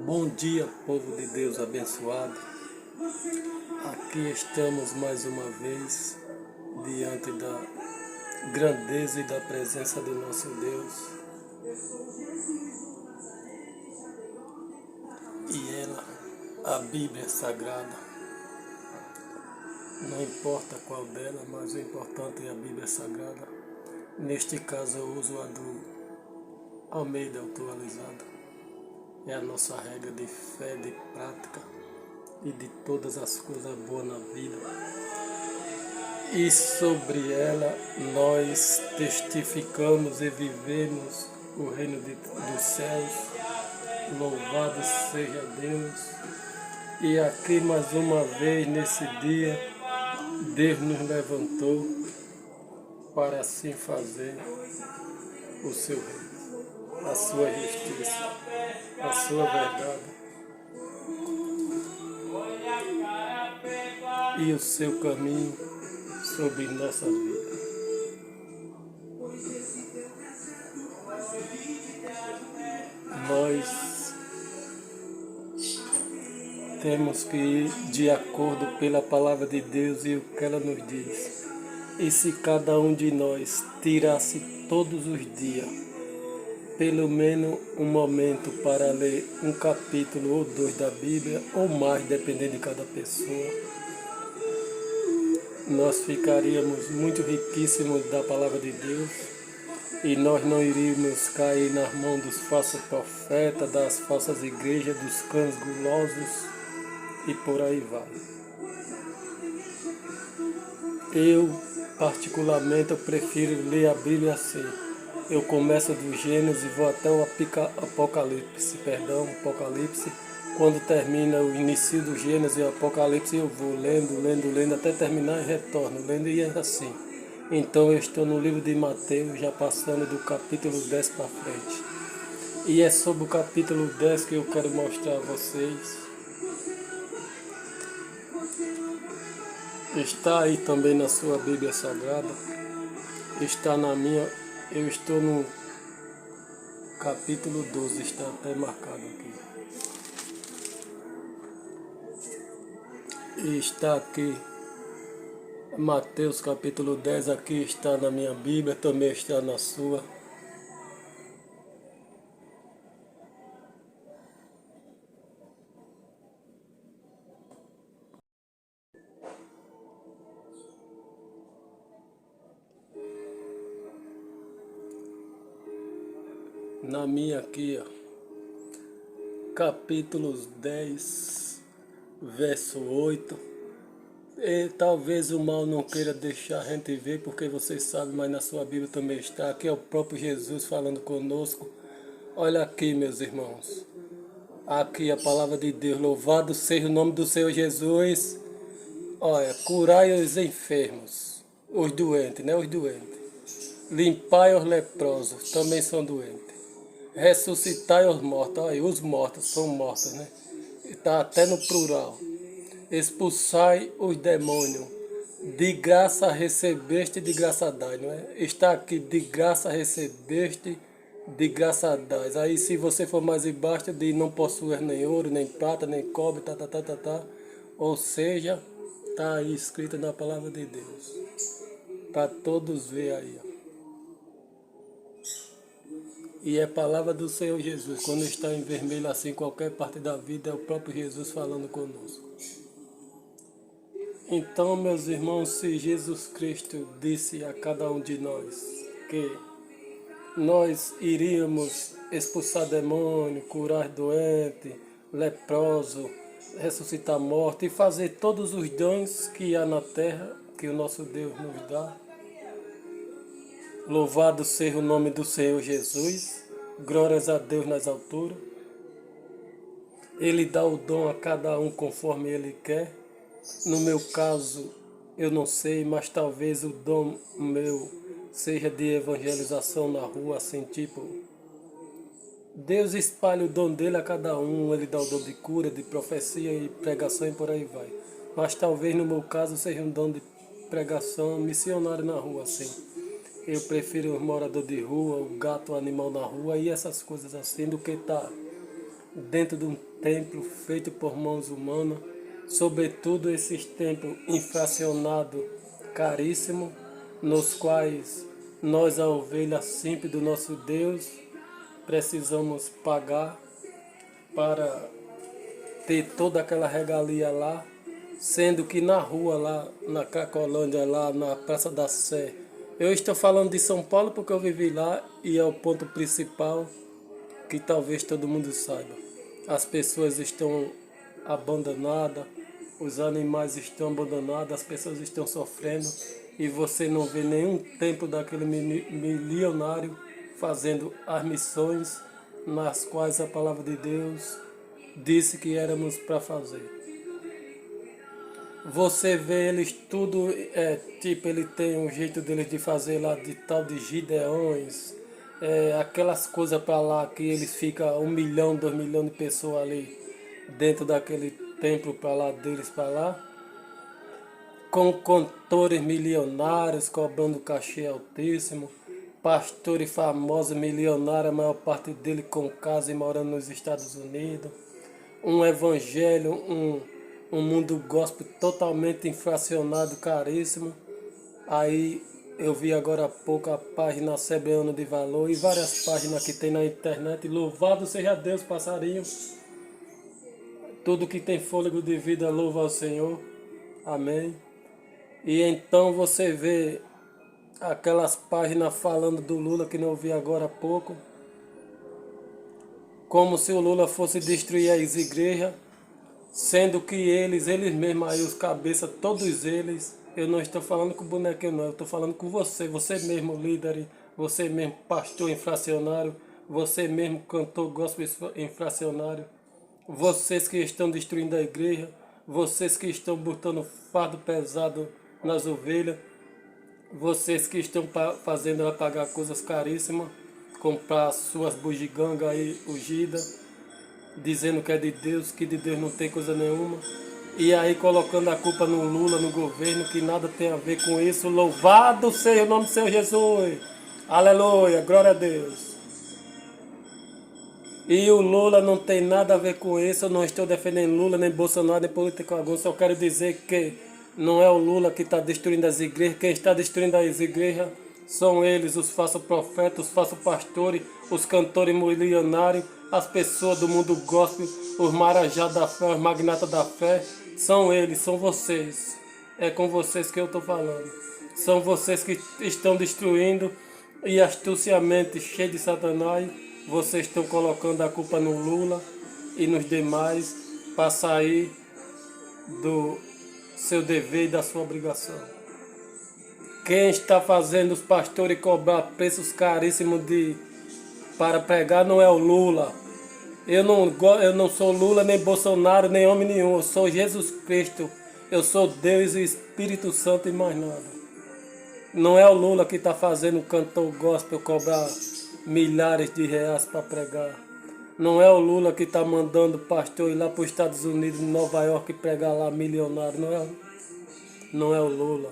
Bom dia, povo de Deus abençoado. Aqui estamos mais uma vez diante da grandeza e da presença do nosso Deus. E ela, a Bíblia Sagrada, não importa qual dela, mas o importante é a Bíblia Sagrada. Neste caso eu uso a do Almeida Atualizada. É a nossa regra de fé, de prática e de todas as coisas boas na vida. E sobre ela nós testificamos e vivemos o reino dos céus. Louvado seja Deus. E aqui mais uma vez nesse dia, Deus nos levantou para assim fazer o seu reino, a sua justiça, a sua verdade e o seu caminho sobre nossas vidas. Nós temos que ir de acordo pela palavra de Deus e o que ela nos diz. E se cada um de nós tirasse todos os dias, pelo menos um momento para ler um capítulo ou dois da Bíblia, ou mais, dependendo de cada pessoa, nós ficaríamos muito riquíssimos da palavra de Deus e nós não iríamos cair nas mãos dos falsos profetas, das falsas igrejas, dos cães gulosos e por aí vai. Eu, particularmente, eu prefiro ler a Bíblia assim. Eu começo do Gênesis e vou até o Apocalipse. Quando termina o início do Gênesis e o Apocalipse, eu vou lendo, até terminar e retorno, lendo e é assim. Então eu estou no livro de Mateus, já passando do capítulo 10 para frente. E é sobre o capítulo 10 que eu quero mostrar a vocês. Está aí também na sua Bíblia Sagrada. Está na minha. Eu estou no capítulo 12, está até marcado aqui. E está aqui, Mateus capítulo 10, aqui está na minha Bíblia, também está na sua. Na minha aqui, ó, capítulos 10, verso 8. E talvez o mal não queira deixar a gente ver, porque vocês sabem, mas na sua Bíblia também está. Aqui é o próprio Jesus falando conosco. Olha aqui, meus irmãos. Aqui a palavra de Deus. Louvado seja o nome do Senhor Jesus. Olha, curai os enfermos, os doentes, né? Os doentes. Limpai os leprosos, também são doentes. Ressuscitai os mortos. Olha, os mortos são mortos, né? Está até no plural. Expulsai os demônios. De graça recebeste, de graça dai, não é? Está aqui, de graça recebeste, de graça dai. Aí se você for mais embaixo, de não possuir nem ouro, nem prata, nem cobre, Ou seja, está aí escrito na palavra de Deus. Para todos ver aí, ó. E é palavra do Senhor Jesus. Quando está em vermelho assim, qualquer parte da vida, é o próprio Jesus falando conosco. Então, meus irmãos, se Jesus Cristo disse a cada um de nós que nós iríamos expulsar demônio, curar doente, leproso, ressuscitar morto e fazer todos os dons que há na terra, que o nosso Deus nos dá. Louvado seja o nome do Senhor Jesus. Glórias a Deus nas alturas. Ele dá o dom a cada um conforme Ele quer. No meu caso, eu não sei, mas talvez o dom meu seja de evangelização na rua, assim, tipo... Deus espalha o dom dele a cada um, Ele dá o dom de cura, de profecia e pregação e por aí vai. Mas talvez no meu caso seja um dom de pregação missionário na rua, assim. Eu prefiro o morador de rua, o gato, o animal na rua e essas coisas assim, do que estar dentro de um templo feito por mãos humanas, sobretudo esses templos inflacionados, caríssimos, nos quais nós, a ovelha simples do nosso Deus, precisamos pagar para ter toda aquela regalia lá, sendo que na rua lá, na Cracolândia, lá na Praça da Sé, eu estou falando de São Paulo porque eu vivi lá e é o ponto principal que talvez todo mundo saiba. As pessoas estão abandonadas, os animais estão abandonados, as pessoas estão sofrendo e você não vê nenhum templo daquele milionário fazendo as missões nas quais a palavra de Deus disse que éramos para fazer. Você vê eles tudo, tipo, ele tem um jeito deles de fazer lá de tal de Gideões, aquelas coisas para lá que eles ficam 1 milhão, 2 milhões de pessoas ali dentro daquele templo para lá deles para lá, com cantores milionários cobrando cachê altíssimo, pastores famosos milionários, a maior parte dele com casa e morando nos Estados Unidos, um evangelho, um mundo gospel totalmente inflacionado, caríssimo. Aí eu vi agora há pouco a página Assembleana de Valor e várias páginas que tem na internet. Louvado seja Deus, passarinho. Tudo que tem fôlego de vida louva ao Senhor. Amém. E então você vê aquelas páginas falando do Lula que não vi agora há pouco, como se o Lula fosse destruir as igrejas, sendo que eles mesmos aí, os cabeças, todos eles, eu não estou falando com o bonequinho não, eu estou falando com você mesmo líder, você mesmo pastor inflacionário, você mesmo cantor gospel inflacionário, vocês que estão destruindo a igreja, vocês que estão botando fardo pesado nas ovelhas, vocês que estão fazendo ela pagar coisas caríssimas, comprar suas bugigangas aí ungidas, dizendo que é de Deus, que de Deus não tem coisa nenhuma, e aí colocando a culpa no Lula, no governo, que nada tem a ver com isso. Louvado seja o nome do Senhor Jesus, aleluia, glória a Deus. E o Lula não tem nada a ver com isso. Eu não estou defendendo Lula, nem Bolsonaro, nem político algum, só quero dizer que não é o Lula que está destruindo as igrejas. Quem está destruindo as igrejas são eles, os falsos profetas, os falsos pastores, os cantores milionários, as pessoas do mundo gospel, os marajás da fé, os magnatas da fé. São eles, são vocês. É com vocês que eu estou falando. São vocês que estão destruindo e astuciamente, cheio de Satanás, vocês estão colocando a culpa no Lula e nos demais para sair do seu dever e da sua obrigação. Quem está fazendo os pastores cobrar preços caríssimos para pregar não é o Lula. Eu não sou Lula, nem Bolsonaro, nem homem nenhum. Eu sou Jesus Cristo. Eu sou Deus e Espírito Santo e mais nada. Não é o Lula que está fazendo o cantor gospel cobrar milhares de reais para pregar. Não é o Lula que está mandando pastor ir lá para os Estados Unidos, Nova York, pregar lá milionário. Não é o Lula.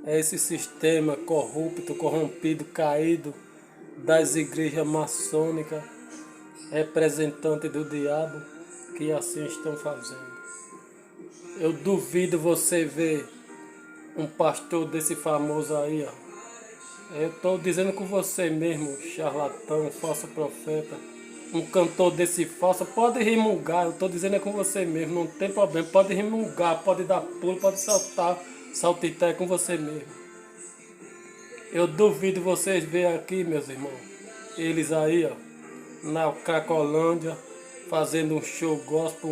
É esse sistema corrupto, corrompido, caído das igrejas maçônicas, representante do diabo, que assim estão fazendo. Eu duvido você ver um pastor desse famoso aí, ó. Eu estou dizendo com você mesmo, charlatão, falso profeta, um cantor desse falso, pode rimungar, eu estou dizendo com você mesmo, não tem problema, pode rimungar, pode dar pulo, pode saltar, saltitar com você mesmo. Eu duvido vocês verem aqui, meus irmãos, eles aí, ó, na Cracolândia, fazendo um show gospel,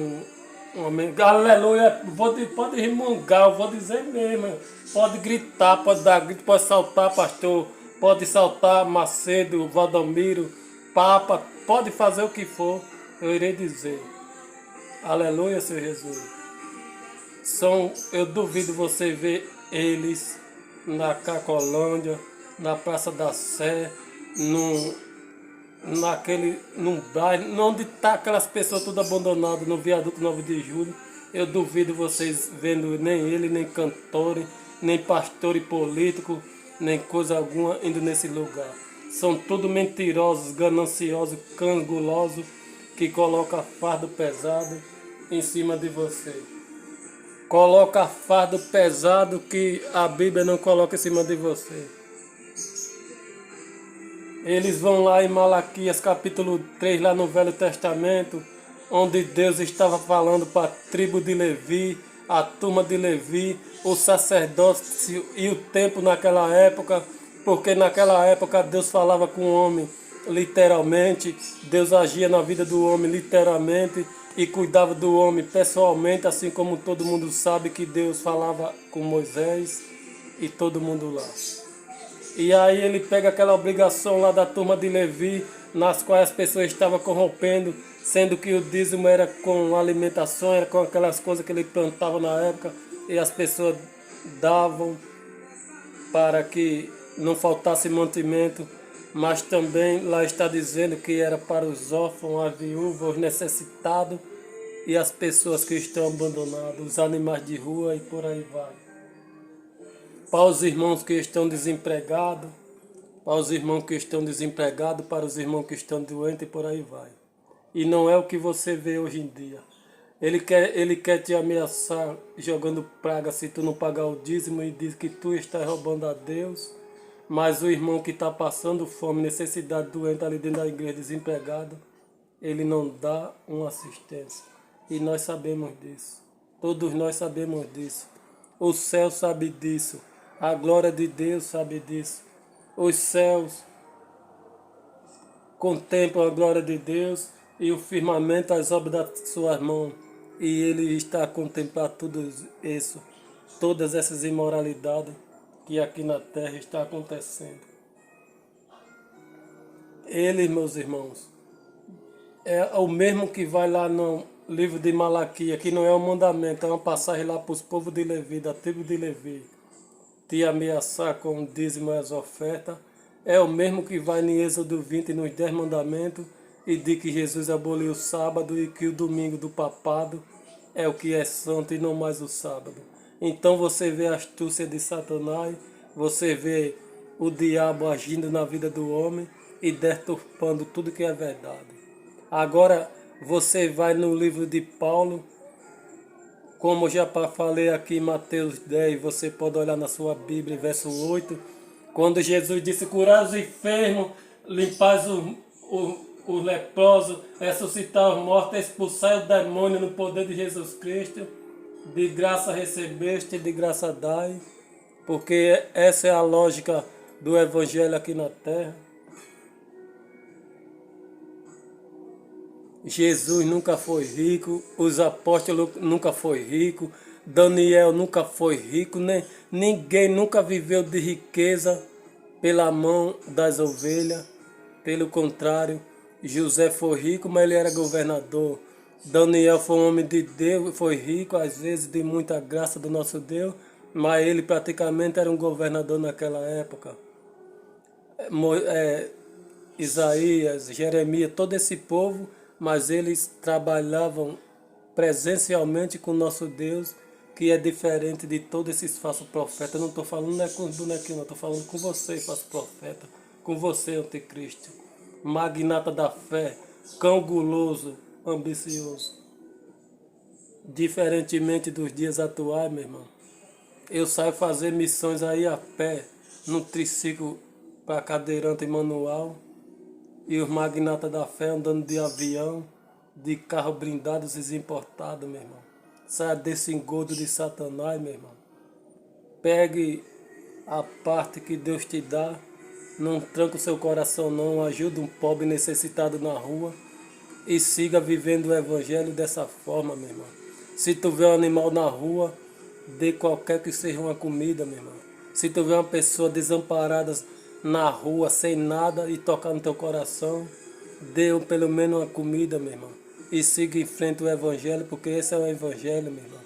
aleluia, pode rimungar, eu vou dizer mesmo, pode gritar, pode dar grito, pode saltar, pastor, pode saltar Macedo, Valdomiro, Papa, pode fazer o que for, eu irei dizer, aleluia, Senhor Jesus. Eu duvido você ver eles na Cracolândia, na Praça da Sé, num bairro, onde está aquelas pessoas todas abandonadas, no viaduto 9 de julho. Eu duvido vocês vendo nem ele, nem cantores, nem pastor e político, nem coisa alguma indo nesse lugar. São tudo mentirosos, gananciosos, cães gulosos, que coloca fardo pesado em cima de você. Coloca fardo pesado que a Bíblia não coloca em cima de você. Eles vão lá em Malaquias capítulo 3, lá no Velho Testamento, onde Deus estava falando para a tribo de Levi, a turma de Levi, o sacerdócio e o templo naquela época, porque naquela época Deus falava com o homem literalmente, Deus agia na vida do homem literalmente e cuidava do homem pessoalmente, assim como todo mundo sabe que Deus falava com Moisés e todo mundo lá. E aí ele pega aquela obrigação lá da turma de Levi, nas quais as pessoas estavam corrompendo, sendo que o dízimo era com alimentação, era com aquelas coisas que ele plantava na época, e as pessoas davam para que não faltasse mantimento, mas também lá está dizendo que era para os órfãos, a viúva, os necessitados e as pessoas que estão abandonadas, os animais de rua e por aí vai. Para os irmãos que estão desempregados, para os irmãos que estão desempregados, para os irmãos que estão doentes e por aí vai. E não é o que você vê hoje em dia. Ele quer te ameaçar jogando praga se tu não pagar o dízimo e diz que tu estás roubando a Deus. Mas o irmão que está passando fome, necessidade, doente ali dentro da igreja, desempregado, ele não dá uma assistência. E nós sabemos disso. Todos nós sabemos disso. O céu sabe disso. A glória de Deus sabe disso. Os céus contemplam a glória de Deus e o firmamento as obras das suas mãos. E ele está a contemplar tudo isso, todas essas imoralidades que aqui na terra está acontecendo. Ele, meus irmãos, é o mesmo que vai lá no livro de Malaquias, que não é um mandamento, é uma passagem lá para os povos de Levi, da tribo de Levi, te ameaçar com o dízimo e as ofertas. É o mesmo que vai em Êxodo 20, nos 10 mandamentos, e diz que Jesus aboliu o sábado e que o domingo do papado é o que é santo e não mais o sábado. Então você vê a astúcia de Satanás, você vê o diabo agindo na vida do homem e deturpando tudo que é verdade. Agora você vai no livro de Paulo, como já falei aqui em Mateus 10, você pode olhar na sua Bíblia, verso 8, quando Jesus disse: curar os enfermos, limpar os leprosos, ressuscitar os mortos, expulsar o demônio no poder de Jesus Cristo. De graça recebeste, de graça dai, porque essa é a lógica do Evangelho aqui na terra. Jesus nunca foi rico, os apóstolos nunca foi rico, Daniel nunca foi rico, ninguém nunca viveu de riqueza pela mão das ovelhas. Pelo contrário, José foi rico, mas ele era governador. Daniel foi um homem de Deus, foi rico, às vezes de muita graça do nosso Deus, mas ele praticamente era um governador naquela época. Isaías, Jeremias, todo esse povo, mas eles trabalhavam presencialmente com o nosso Deus, que é diferente de todos esses falsos profetas. Eu não estou falando com os bonequinhos, não, estou falando com você, falso profeta, com você, anticristo, magnata da fé, cão guloso, ambicioso. Diferentemente dos dias atuais, meu irmão, eu saio fazer missões aí a pé, no triciclo para cadeirante e manual, e os magnatas da fé andando de avião, de carro blindado, importados, meu irmão. Saia desse engodo de Satanás, meu irmão. Pegue a parte que Deus te dá, não tranca o seu coração não, ajude um pobre necessitado na rua e siga vivendo o evangelho dessa forma, meu irmão. Se tu vê um animal na rua, dê qualquer que seja uma comida, meu irmão. Se tu vê uma pessoa desamparada na rua, sem nada, e tocar no teu coração, dê pelo menos uma comida, meu irmão. E siga em frente o evangelho, porque esse é o evangelho, meu irmão.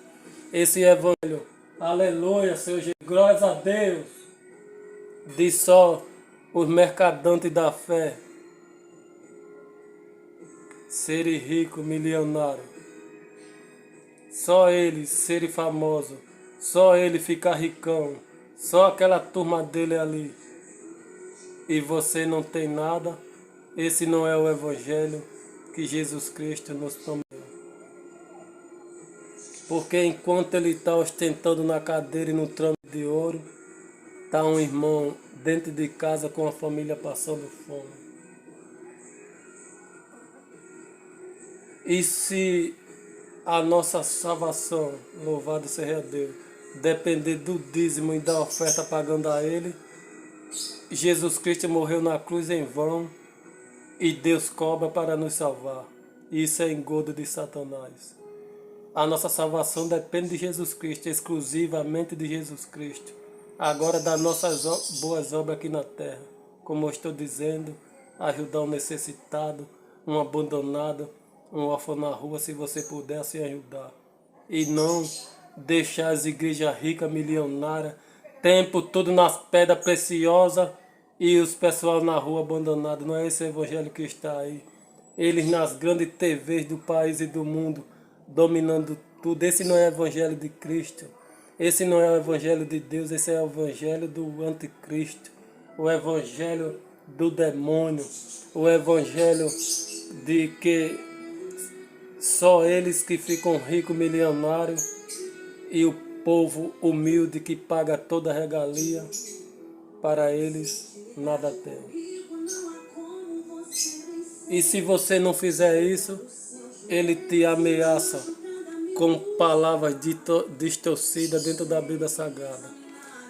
Esse evangelho, aleluia, Senhor Jesus, glórias a Deus. Diz só os mercadantes da fé, serem rico, milionário. Só ele ser famoso, só ele ficar ricão, só aquela turma dele ali. E você não tem nada, esse não é o evangelho que Jesus Cristo nos prometeu. Porque enquanto ele está ostentando na cadeira e no trono de ouro, está um irmão dentro de casa com a família passando fome. E se a nossa salvação, louvado seja Deus, depender do dízimo e da oferta pagando a Ele, Jesus Cristo morreu na cruz em vão e Deus cobra para nos salvar. Isso é engodo de Satanás. A nossa salvação depende de Jesus Cristo, exclusivamente de Jesus Cristo. Agora das nossas boas obras aqui na terra, como eu estou dizendo, ajudar um necessitado, um abandonado, um órfão na rua, se você puder se ajudar. E não deixar as igrejas ricas, milionárias, tempo todo nas pedras preciosas e os pessoal na rua abandonado. Não é esse evangelho que está aí. Eles nas grandes TVs do país e do mundo, dominando tudo. Esse não é o evangelho de Cristo. Esse não é o evangelho de Deus. Esse é o evangelho do anticristo. O evangelho do demônio. O evangelho de que só eles que ficam ricos, milionários, e o povo humilde que paga toda a regalia, para eles nada tem. E se você não fizer isso, ele te ameaça com palavras distorcidas dentro da Bíblia Sagrada.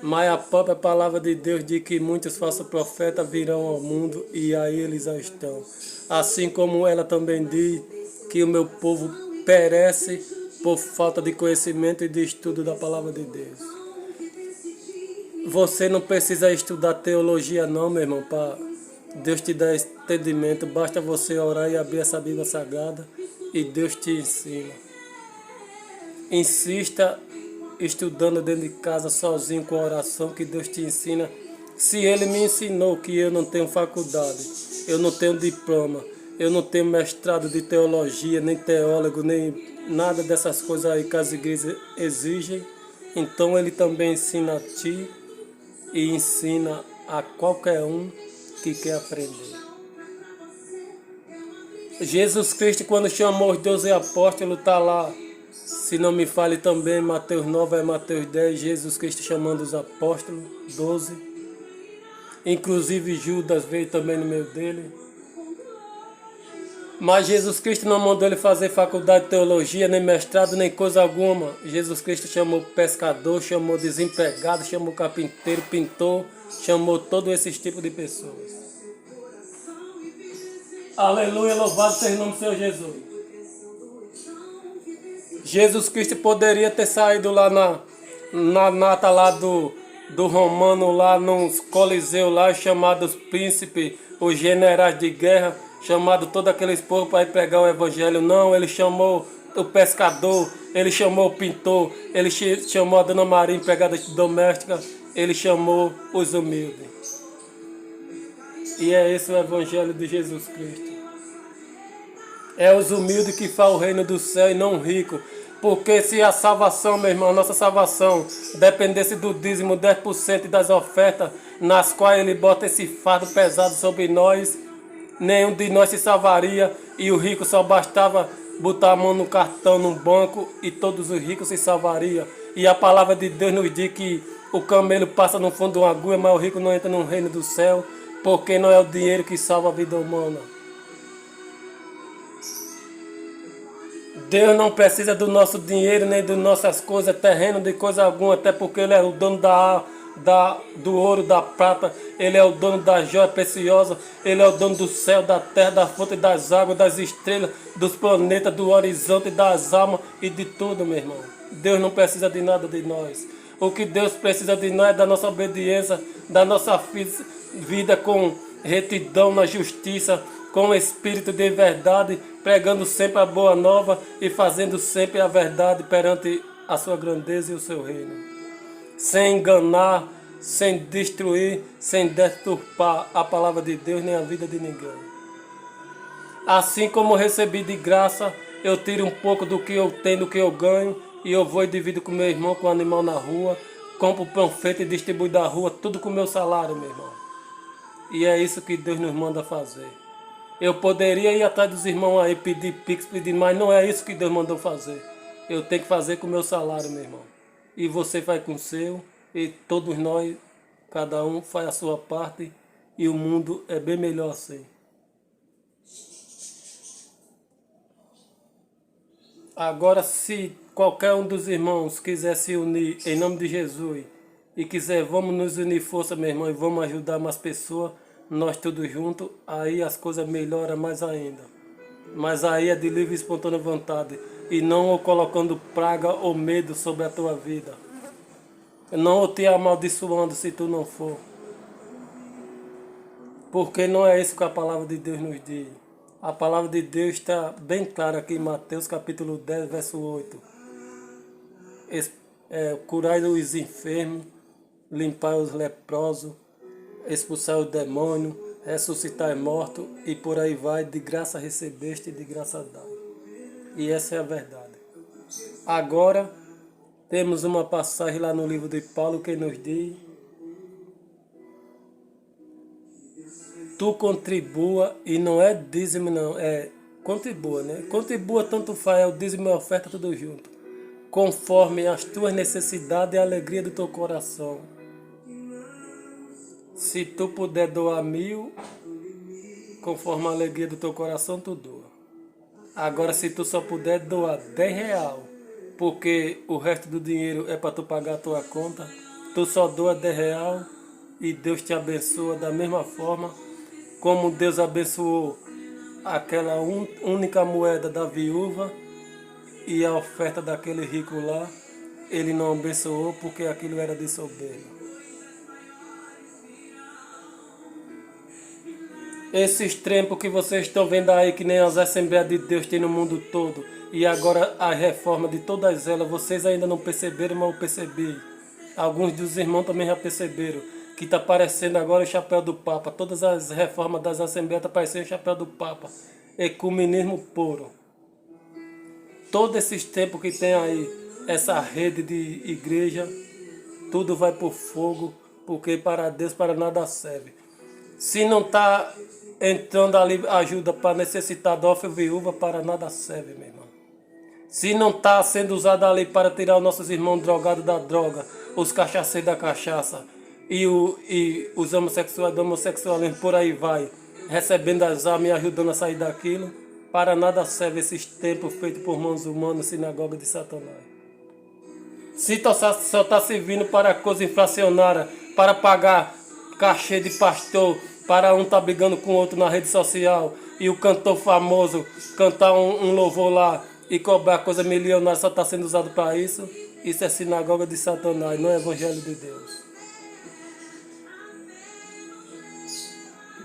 Mas a própria palavra de Deus diz que muitos falsos profetas virão ao mundo e aí eles já estão. Assim como ela também diz que o meu povo perece por falta de conhecimento e de estudo da palavra de Deus. Você não precisa estudar teologia não, meu irmão, para Deus te dar entendimento. Basta você orar e abrir essa Bíblia Sagrada e Deus te ensina. Insista estudando dentro de casa sozinho com oração que Deus te ensina. Se Ele me ensinou que eu não tenho faculdade, eu não tenho diploma, eu não tenho mestrado de teologia, nem teólogo, nem nada dessas coisas aí que as igrejas exigem, então Ele também ensina a ti e ensina a qualquer um que quer aprender. Jesus Cristo, quando chamou os 12 apóstolos, está lá. Se não me fale também, Mateus 9 é Mateus 10, Jesus Cristo chamando os apóstolos, 12. Inclusive Judas veio também no meio dele. Mas Jesus Cristo não mandou ele fazer faculdade de teologia, nem mestrado, nem coisa alguma. Jesus Cristo chamou pescador, chamou desempregado, chamou carpinteiro, pintor, chamou todos esses tipos de pessoas. Aleluia, louvado seja o nome do Senhor Jesus. Jesus Cristo poderia ter saído lá na nata lá do romano, lá nos coliseus lá, chamados príncipes, os generais de guerra, chamado todo aqueles povos para ir pregar o evangelho. Não, ele chamou o pescador, ele chamou o pintor, ele chamou a Dona Maria, empregada doméstica, ele chamou os humildes. E é esse o evangelho de Jesus Cristo. É os humildes que fazem o reino do céu e não o rico. Porque se a salvação, meu irmão, a nossa salvação dependesse do dízimo 10% das ofertas, nas quais ele bota esse fardo pesado sobre nós, nenhum de nós se salvaria e o rico só bastava botar a mão no cartão, no banco e todos os ricos se salvariam. E a palavra de Deus nos diz que o camelo passa no fundo de uma agulha, mas o rico não entra no reino do céu, porque não é o dinheiro que salva a vida humana. Deus não precisa do nosso dinheiro, nem das nossas coisas, terreno, de coisa alguma, até porque Ele é o dono do ouro, da prata, Ele é o dono da joia preciosa, Ele é o dono do céu, da terra, da fonte, das águas, das estrelas, dos planetas, do horizonte, das almas e de tudo, meu irmão. Deus não precisa de nada de nós. O que Deus precisa de nós é da nossa obediência, da nossa vida com retidão na justiça, com o espírito de verdade, pregando sempre a boa nova e fazendo sempre a verdade perante a sua grandeza e o seu reino. Sem enganar, sem destruir, sem deturpar a palavra de Deus nem a vida de ninguém. Assim como recebi de graça, eu tiro um pouco do que eu tenho, do que eu ganho, e eu vou e divido com meu irmão, com o animal na rua, compro pão feito e distribuo da rua, tudo com o meu salário, meu irmão. E é isso que Deus nos manda fazer. Eu poderia ir atrás dos irmãos aí, pedir pix, pedir, mas não é isso que Deus mandou fazer. Eu tenho que fazer com o meu salário, meu irmão. E você faz com o seu, e todos nós, cada um faz a sua parte, e o mundo é bem melhor assim. Agora, se qualquer um dos irmãos quiser se unir em nome de Jesus e quiser, vamos nos unir força, meu irmão, e vamos ajudar mais pessoas, nós todos juntos, aí as coisas melhoram mais ainda. Mas aí é de livre e espontânea vontade, e não colocando praga ou medo sobre a tua vida. Não te amaldiçoando se tu não for. Porque não é isso que a palavra de Deus nos diz. A palavra de Deus está bem clara aqui em Mateus capítulo 10, verso 8. Curai os enfermos, limpar os leprosos, expulsar os demônios, ressuscitar mortos e por aí vai, de graça recebeste e de graça dai. E essa é a verdade. Agora, temos uma passagem lá no livro de Paulo que nos diz: tu contribua, e não é dízimo não, é contribua, né? Contribua, tanto faz, é o dízimo e a oferta tudo junto, conforme as tuas necessidades e a alegria do teu coração. Se tu puder doar 1.000, conforme a alegria do teu coração, tu doa. Agora, se tu só puder doar 10 real, porque o resto do dinheiro é para tu pagar a tua conta, tu só doa 10 real e Deus te abençoa da mesma forma como Deus abençoou aquela única moeda da viúva e a oferta daquele rico lá. Ele não abençoou porque aquilo era de soberba. Esses tempos que vocês estão vendo aí, que nem as Assembleias de Deus tem no mundo todo, e agora a reforma de todas elas, vocês ainda não perceberam, mas eu percebi. Alguns dos irmãos também já perceberam que está aparecendo agora o chapéu do Papa. Todas as reformas das Assembleias estão aparecendo o chapéu do Papa. Ecumenismo puro. Todos esses tempos que tem aí, essa rede de igreja, tudo vai por fogo, porque para Deus para nada serve. Se não está entrando ali ajuda para necessitado, órfão, viúva, para nada serve, meu irmão. Se não está sendo usado ali para tirar os nossos irmãos drogados da droga, os cachaceiros da cachaça e os homossexuais do homossexualismo, por aí vai, recebendo as armas e ajudando a sair daquilo, para nada serve esses templos feitos por mãos humanas, sinagoga de Satanás. Se só está servindo para coisa inflacionária, para pagar cachê de pastor, para um tá brigando com o outro na rede social, e o cantor famoso cantar um louvor lá e cobrar coisa milionária, só está sendo usado para isso. Isso é sinagoga de Satanás, não é evangelho de Deus.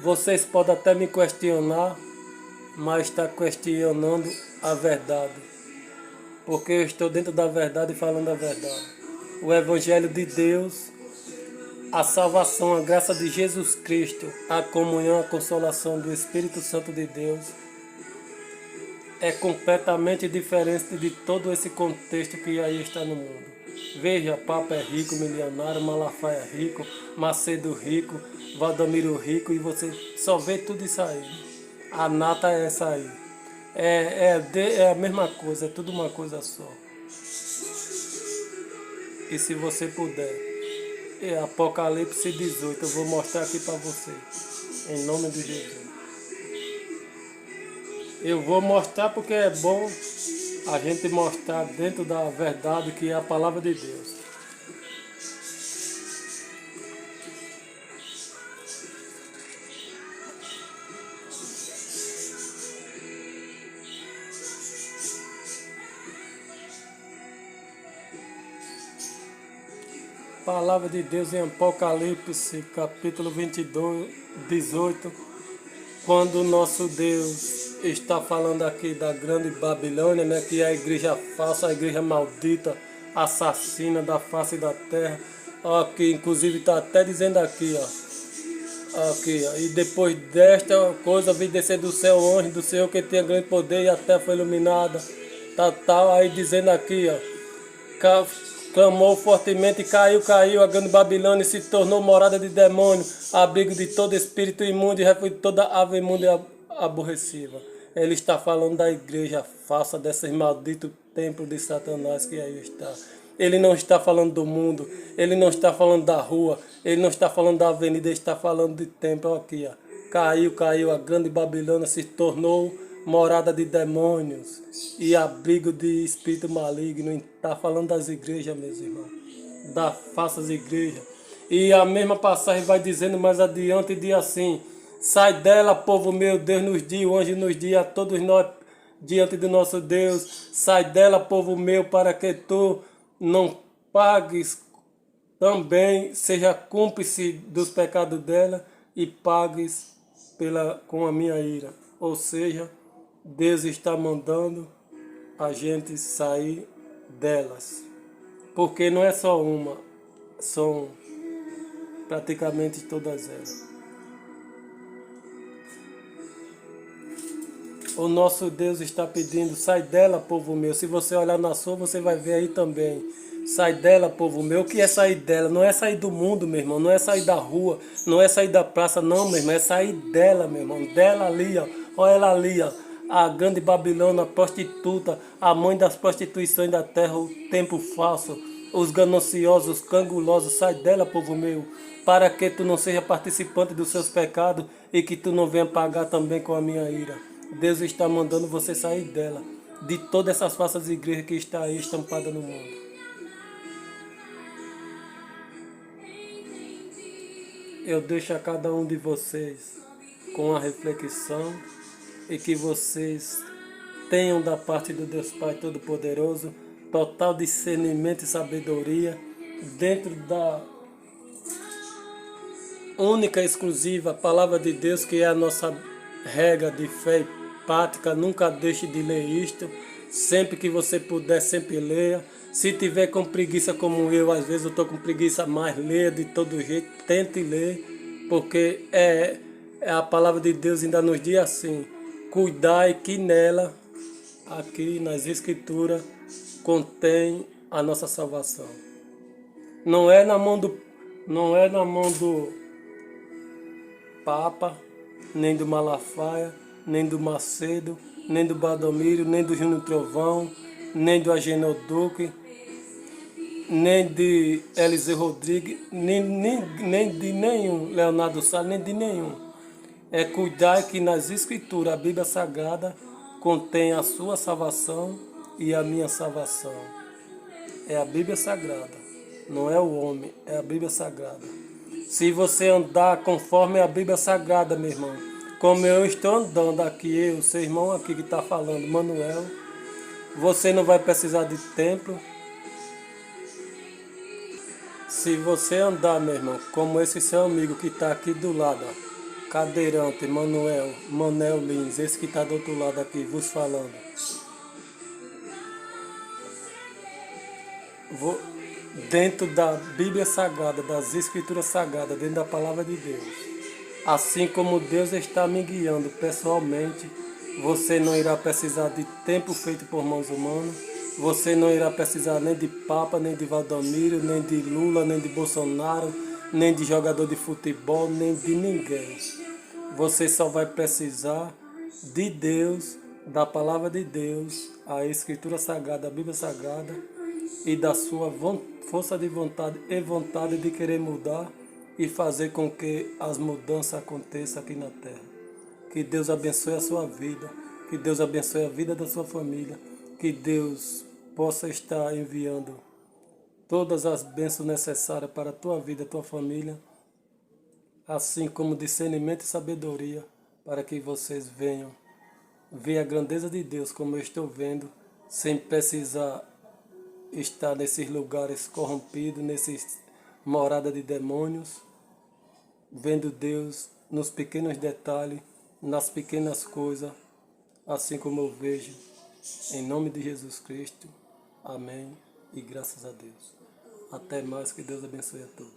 Vocês podem até me questionar, mas está questionando a verdade, porque eu estou dentro da verdade e falando a verdade. O evangelho de Deus, a salvação, a graça de Jesus Cristo, a comunhão, a consolação do Espírito Santo de Deus é completamente diferente de todo esse contexto que aí está no mundo. Veja, Papa é rico, milionário, Malafaia é rico, Macedo rico, Valdomiro rico, e você só vê tudo isso aí. A nata é essa aí. É a mesma coisa, é tudo uma coisa só. E se você puder, Apocalipse 18, eu vou mostrar aqui para você, em nome de Jesus. Eu vou mostrar porque é bom a gente mostrar dentro da verdade que é a palavra de Deus. Palavra de Deus em Apocalipse, capítulo 22, 18, quando o nosso Deus está falando aqui da grande Babilônia, né, que é a igreja falsa, a igreja maldita, assassina da face da terra, ó, que inclusive está até dizendo aqui, ó, aqui, ó, e depois desta coisa vi descer do céu anjo do Senhor que tinha grande poder e a terra foi iluminada, tal, aí dizendo aqui, ó, clamou fortemente e caiu, a grande Babilônia e se tornou morada de demônio, abrigo de todo espírito imundo e refúgio de toda ave imunda, aborrecida. Ele está falando da igreja falsa, desses malditos templos de Satanás que aí está. Ele não está falando do mundo, ele não está falando da rua, ele não está falando da avenida, ele está falando de templo aqui, ó. Caiu, a grande Babilônia se tornou morada de demônios e abrigo de espírito maligno. Está falando das igrejas, meus irmãos, das falsas igrejas. E a mesma passagem vai dizendo mais adiante, diz assim: sai dela, povo meu, Deus nos diz, o anjo nos diz a todos nós diante do nosso Deus, sai dela, povo meu, para que tu não pagues também, seja cúmplice dos pecados dela e pagues com a minha ira. Ou seja, Deus está mandando a gente sair delas. Porque não é só uma, são praticamente todas elas. O nosso Deus está pedindo, sai dela, povo meu. Se você olhar na sua, você vai ver aí também. Sai dela, povo meu. O que é sair dela? Não é sair do mundo, meu irmão. Não é sair da rua. Não é sair da praça, não, meu irmão. É sair dela, meu irmão. Dela ali, ó. Olha ela ali, ó. A grande Babilônia, a prostituta, a mãe das prostituições da terra, o tempo falso, os gananciosos, os cangulosos. Sai dela, povo meu, para que tu não seja participante dos seus pecados e que tu não venha pagar também com a minha ira. Deus está mandando você sair dela, de todas essas falsas igrejas que está aí estampada no mundo. Eu deixo a cada um de vocês com a reflexão e que vocês tenham da parte do Deus Pai Todo-Poderoso total discernimento e sabedoria dentro da única e exclusiva palavra de Deus, que é a nossa regra de fé e prática. Nunca deixe de ler isto. Sempre que você puder, sempre leia. Se tiver com preguiça como eu, às vezes eu estou com preguiça, mas leia de todo jeito. Tente ler, porque a palavra de Deus ainda nos diz assim: cuidai que nela, aqui nas Escrituras, contém a nossa salvação. Não é na mão do Papa, nem do Malafaia, nem do Macedo, nem do Baldomiro, nem do Júnior Trovão, nem do Agenor Duque, nem de Eliseu Rodrigues, nem de nenhum Leonardo Salles, nem de nenhum. É cuidar que nas Escrituras, a Bíblia Sagrada, contém a sua salvação e a minha salvação. É a Bíblia Sagrada, não é o homem, é a Bíblia Sagrada. Se você andar conforme a Bíblia Sagrada, meu irmão, como eu estou andando aqui, eu, seu irmão aqui que está falando, Manuel, você não vai precisar de templo. Se você andar, meu irmão, como esse seu amigo que está aqui do lado, ó, cadeirante, Manel Lins, esse que está do outro lado aqui, vos falando. Dentro da Bíblia Sagrada, das Escrituras Sagradas, dentro da Palavra de Deus. Assim como Deus está me guiando pessoalmente, você não irá precisar de tempo feito por mãos humanas, você não irá precisar nem de Papa, nem de Valdomiro, nem de Lula, nem de Bolsonaro, nem de jogador de futebol, nem de ninguém. Você só vai precisar de Deus, da Palavra de Deus, a Escritura Sagrada, a Bíblia Sagrada, e da sua força de vontade e vontade de querer mudar e fazer com que as mudanças aconteçam aqui na Terra. Que Deus abençoe a sua vida, que Deus abençoe a vida da sua família, que Deus possa estar enviando todas as bênçãos necessárias para a tua vida, a tua família, assim como discernimento e sabedoria, para que vocês venham ver a grandeza de Deus como eu estou vendo, sem precisar estar nesses lugares corrompidos, nesses moradas de demônios, vendo Deus nos pequenos detalhes, nas pequenas coisas, assim como eu vejo. Em nome de Jesus Cristo. Amém. E graças a Deus. Até mais, que Deus abençoe a todos.